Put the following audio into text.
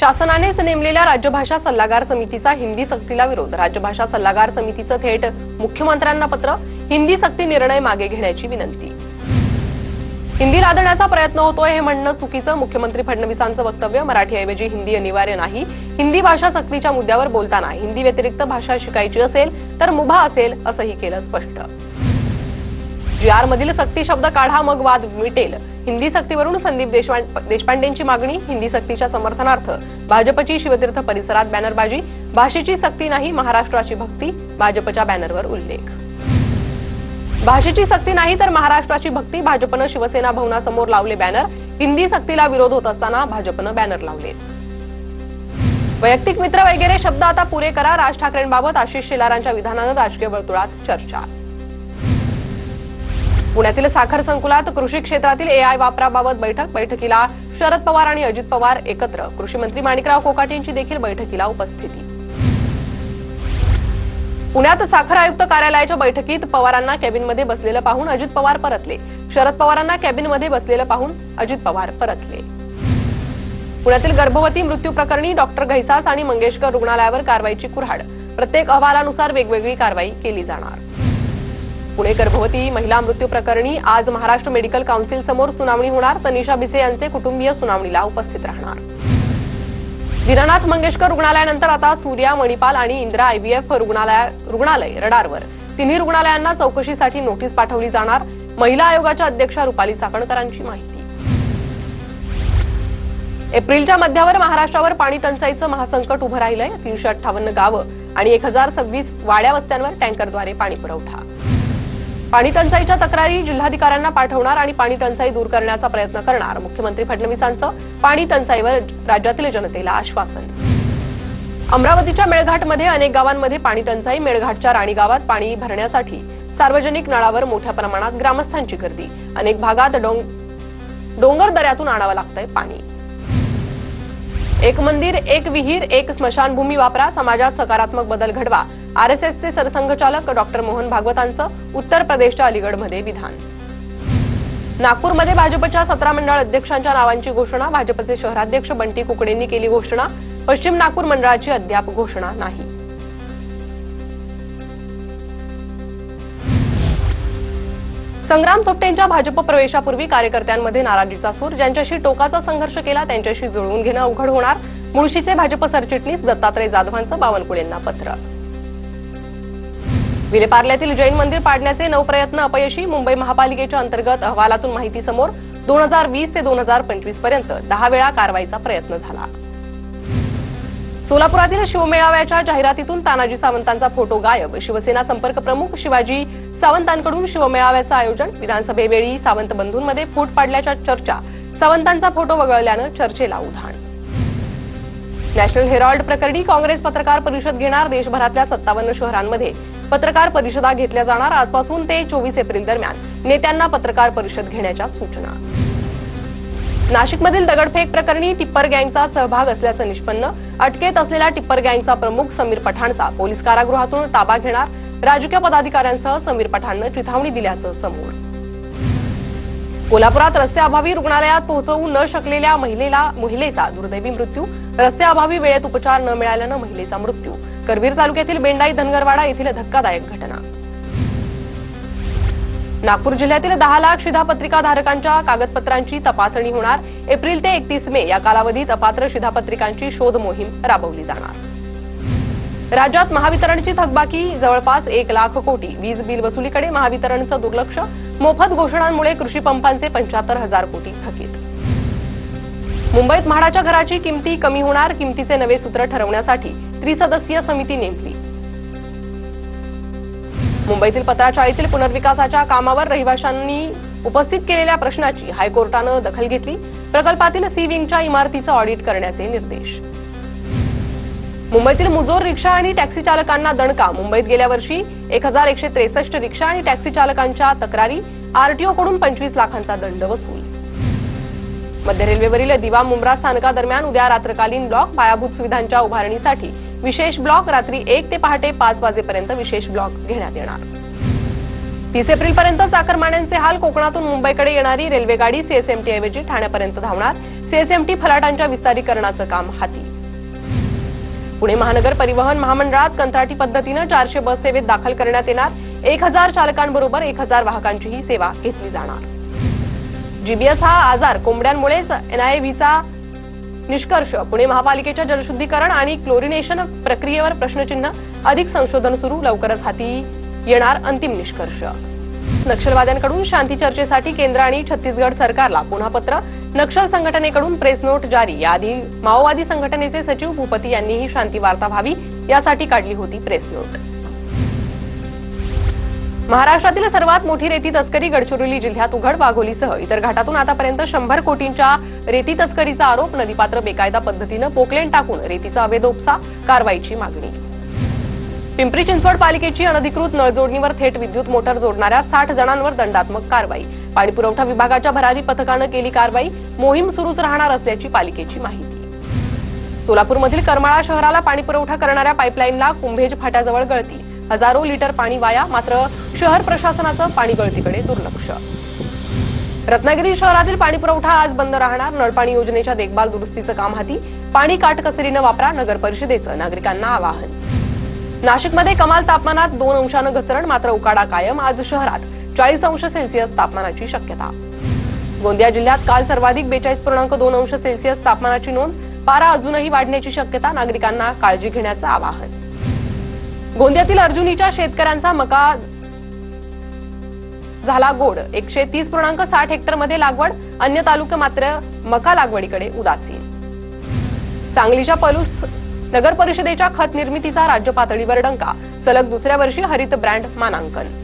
शासनानेच नेमलेल्या राज्यभाषा सल्लागार समितीचा हिंदी सक्तीला विरोध। राज्यभाषा सल्लागार समितीचं थेट मुख्यमंत्र्यांना पत्र। हिंदी सक्ती निर्णय मागे घेण्याची विनंती। हिंदी लादण्याचा प्रयत्न होतोय हे म्हणणं चुकीचं। मुख्यमंत्री फडणवीसांचं वक्तव्य। मराठीऐवजी हिंदी अनिवार्य नाही। हिंदी भाषा सक्तीच्या मुद्द्यावर बोलताना हिंदी व्यतिरिक्त भाषा शिकायची असेल तर मुभा असेल असंही केलं स्पष्ट। GR मधील सक्ती शब्द काढा मग वाद मिटेल। हिंदी सक्तीवरून संदीप देशपांडेंची मागणी। हिंदी सक्तीच्या समर्थनार्थ भाजपची शिवतीर्थ परिसरात बॅनरबाजी। भाषेची सक्ती नाही महाराष्ट्राची भक्ती। भाजपच्या बॅनरवर उल्लेख। भाषेची सक्ती नाही तर महाराष्ट्राची भक्ती। भाजपनं शिवसेना भवनासमोर लावले बॅनर। हिंदी सक्तीला विरोध होत असताना भाजपनं बॅनर लावले। वैयक्तिक मित्र वगैरे शब्द आता पुरे करा। राज ठाकरेंबाबत आशिष शेलारांच्या विधानानं राजकीय वर्तुळात चर्चा। पुण्यातील साखर संकुलात कृषी क्षेत्रातील AI वापराबाबत बैठकीला शरद पवार आणि अजित पवार एकत्र। कृषी मंत्री माणिकराव कोकाटेंची देखील बैठकीला उपस्थिती। पुण्यात साखर आयुक्त कार्यालयाच्या बैठकीत पवारांना कॅबिनमध्ये बसलेलं पाहून अजित पवार परतले। शरद पवारांना कॅबिनमध्ये बसलेलं पाहून अजित पवार परतले। पुण्यातील गर्भवती मृत्यू प्रकरणी डॉक्टर घैसास आणि मंगेशकर रुग्णालयावर कारवाईची कुऱ्हाड। प्रत्येक अहवालानुसार वेगवेगळी कारवाई केली जाणार। पुणे गर्भवती महिला मृत्यू प्रकरणी आज महाराष्ट्र मेडिकल काउन्सिल समोर सुनावणी होणार। तनिषा भिसे यांचे कुटुंबीय सुनावणीला उपस्थित राहणार। दीनानाथ मंगेशकर रुग्णालयानंतर आता सूर्या, मणिपाल आणि इंदिरा IVF रुग्णालय रडारवर। तिन्ही रुग्णालयांना चौकशीसाठी नोटीस पाठवली जाणार। महिला आयोगाच्या अध्यक्षा रुपाली चाकणकरांची माहिती। एप्रिलच्या मध्यावर महाराष्ट्रावर पाणी टंचाईचं महासंकट उभं राहिलंय। 358 गावं आणि 1026 वाड्या वस्त्यांवर टँकरद्वारे पाणी पुरवठा। पाणी टंचाईच्या तक्रारी जिल्हाधिकाऱ्यांना पाठवणार आणि पाणी टंचाई दूर करण्याचा प्रयत्न करणार। मुख्यमंत्री फडणवीसांचं पाणी टंचाईवर राज्यातील जनतेला आश्वासन। अमरावतीच्या मेळघाटमध्ये अनेक गावांमध्ये पाणी टंचाई। मेळघाटच्या राणी गावात पाणी भरण्यासाठी सार्वजनिक नळावर मोठ्या प्रमाणात ग्रामस्थांची गर्दी। अनेक भागात डोंगर दऱ्यातून आणावं लागतंय पाणी। एक मंदिर, एक विहीर, एक स्मशानभूमी वापरा। समाजात सकारात्मक बदल घडवा। RSSचे सरसंघचालक डॉक्टर मोहन भागवतांचं उत्तर प्रदेशच्या अलीगडमध्ये विधान। नागपूरमध्ये भाजपच्या 17 मंडळ अध्यक्षांच्या नावांची घोषणा। भाजपचे शहराध्यक्ष बंटी कुकडेंनी केली घोषणा। पश्चिम नागपूर मंडळाची अद्याप घोषणा नाही। संग्राम थोपटेंच्या भाजप प्रवेशापूर्वी कार्यकर्त्यांमध्ये नाराजीचा सूर। ज्यांच्याशी टोकाचा संघर्ष केला त्यांच्याशी जुळवून घेणं अवघड होणार। मुळशीचे भाजप सरचिटणीस दत्तात्रय जाधवांचं बावनकुळेंना पत्र। विलेपार्ल्यातील जैन मंदिर पाडण्याचे 9 प्रयत्न अपयशी। मुंबई महापालिकेच्या अंतर्गत अहवालातून माहिती समोर 2020 ते 2025 पर्यंत 10 वेळा कारवाईचा प्रयत्न झाला। सोलापुरातील शिवमेळाव्याच्या जाहिरातीतून तानाजी सावंतांचा फोटो गायब। शिवसेना संपर्क प्रमुख शिवाजी सावंतांकडून शिवमेळाव्याचं आयोजन। विधानसभेवेळी सावंत बंधूंमध्ये फूट पाडल्याच्या चर्चा। सावंतांचा फोटो वगळल्यानं चर्चेला उधाण। नॅशनल हेराल्ड प्रकरणी काँग्रेस पत्रकार परिषद घेणार। देशभरातल्या 57 शहरांमध्ये पत्रकार परिषदा घेतल्या जाणार। आजपासून ते 24 एप्रिल दरम्यान नेत्यांना पत्रकार परिषद घेण्याच्या सूचना। नाशिकमधील दगडफेक प्रकरणी टिप्पर गँगचा सहभाग असल्याचं निष्पन्न। अटकेत असलेल्या टिप्पर गँगचा प्रमुख समीर पठाणचा पोलीस कारागृहातून ताबा घेणार। राजकीय पदाधिकाऱ्यांसह समीर पठाणनं चिथावणी दिल्याचं समोर। कोल्हापुरात रस्त्याअभावी रुग्णालयात पोहोचवू न शकलेल्या महिलेचा दुर्दैवी मृत्यू। रस्त्याअभावी वेळेत उपचार न मिळाल्यानं महिलेचा मृत्यू। करवीर तालुक्यातील बेंडाई धनगरवाडा येथील धक्कादायक घटना। नागपूर जिल्ह्यातील 10 लाख शिधापत्रिकाधारकांच्या कागदपत्रांची तपासणी होणार। एप्रिल ते 31 मे या कालावधीत अपात्र शिधापत्रिकांची शोध मोहीम राबवली जाणार। राज्यात महावितरणची थकबाकी जवळपास 1 लाख कोटी। वीज बिल वसुलीकडे महावितरणचं दुर्लक्ष। मोफत घोषणांमुळे कृषी पंपांचे 75,000 कोटी थकीत। मुंबईत म्हाडाच्या घराची किमती कमी होणार। किमतीचे नवे सूत्र ठरवण्यासाठी त्रिसदस्यीय समिती नेमली। मुंबईतील पत्राचाळीतील पुनर्विकासाच्या कामावर रहिवाशांनी उपस्थित केलेल्या प्रश्नाची हायकोर्टानं दखल घेतली। प्रकल्पातील सी विंगच्या इमारतीचं ऑडिट करण्याचे निर्देश। मुंबईतील मुजोर रिक्षा आणि टॅक्सी चालकांना दणका। मुंबईत गेल्या वर्षी 1163 रिक्षा आणि टॅक्सी चालकांच्या तक्रारी। RTOकडून 25 लाखांचा दंड वसूल। मध्य रेल्वेवरील दिवा मुंब्रा स्थानकादरम्यान उद्या रात्रकालीन ब्लॉक। पायाभूत सुविधांच्या 30 एप्रिलपर्यंत चाकरमान्यांचे हाल. कोकणातून मुंबईकडे येणारी रेल्वेगाडी सीएसएमटी ऐवजी ठाण्यापर्यंत धावणार. सीएसएमटी फलाटांच्या विस्तारीकरणाचं काम हाती. पुणे महानगर परिवहन महामंडळात कंत्राटी पद्धतीनं 400 बस सेवेत दाखल करण्यात येणार. 1000 चालकांबरोबर 1000 वाहकांची ही सेवा घेतली जाणार. जीबीएस हा आजार कोंबड्यांमुळेच एनआयव्हीचा निष्कर्ष. पुणे महापालिकेच्या जलशुद्धीकरण आणि क्लोरिनेशन प्रक्रियेवर प्रश्नचिन्ह. अधिक संशोधन सुरू. लवकरच हाती येणार अंतिम निष्कर्ष. नक्षलवाद्यांकडून शांती चर्चेसाठी केंद्र आणि छत्तीसगड सरकारला पुन्हा पत्र. नक्षल संघटनेकडून प्रेस नोट जारी. याआधी माओवादी संघटनेचे सचिव भूपती यांनीही शांती वार्ता व्हावी यासाठी काढली होती प्रेस नोट. महाराष्ट्रातील सर्वात मोठी रेती तस्करी गडचिरोली जिल्ह्यात उघड. वाघोलीसह इतर घाटातून आतापर्यंत 100 कोटींच्या रेती तस्करीचा आरोप. नदीपात्र बेकायदा पद्धतीनं पोकलेन टाकून रेतीचा अवैध उपसा. कारवाईची मागणी. पिंपरी चिंचवड पालिकेची अनधिकृत नळजोडणीवर थेट विद्युत मोटर जोडणाऱ्या 60 जणांवर दंडात्मक कारवाई. पाणीपुरवठा विभागाच्या भरारी पथकानं केली कारवाई. मोहीम सुरूच राहणार असल्याची पालिकेची माहिती. सोलापूरमधील करमाळा शहराला पाणीपुरवठा करणाऱ्या पाईपलाईनला कुंभेज फाट्याजवळ गळती. हजारो लिटर पाणी वाया. मात्र शहर प्रशासनाचं पाणी गळतीकडे दुर्लक्ष. रत्नागिरी शहरातील पाणीपुरवठा आज बंद राहणार. नळपाणी योजनेच्या देखभाल दुरुस्तीचं काम हाती. पाणी काटकसरीनं वापरा. नगर परिषदेचं नागरिकांना आवाहन. नाशिकमध्ये कमाल तापमानात 2 अंशानं घसरण. मात्र उकाडा कायम. आज शहरात 40 अंश सेल्सिअस तापमानाची शक्यता. गोंदिया जिल्ह्यात काल सर्वाधिक 42.2 अंश सेल्सिअस तापमानाची नोंद. पारा अजूनही वाढण्याची शक्यता. नागरिकांना काळजी घेण्याचं आवाहन. गोंदियातील अर्जुनीच्या शेतकऱ्यांचा मका झाला गोड. 130.60 हेक्टरमध्ये लागवड. अन्य तालुके मात्र मका लागवडीकडे उदासीन. सांगलीच्या पलूस नगर परिषदेच्या खत निर्मितीचा राज्य पातळीवर डंका. सलग दुसऱ्या वर्षी हरित ब्रँड मानांकन.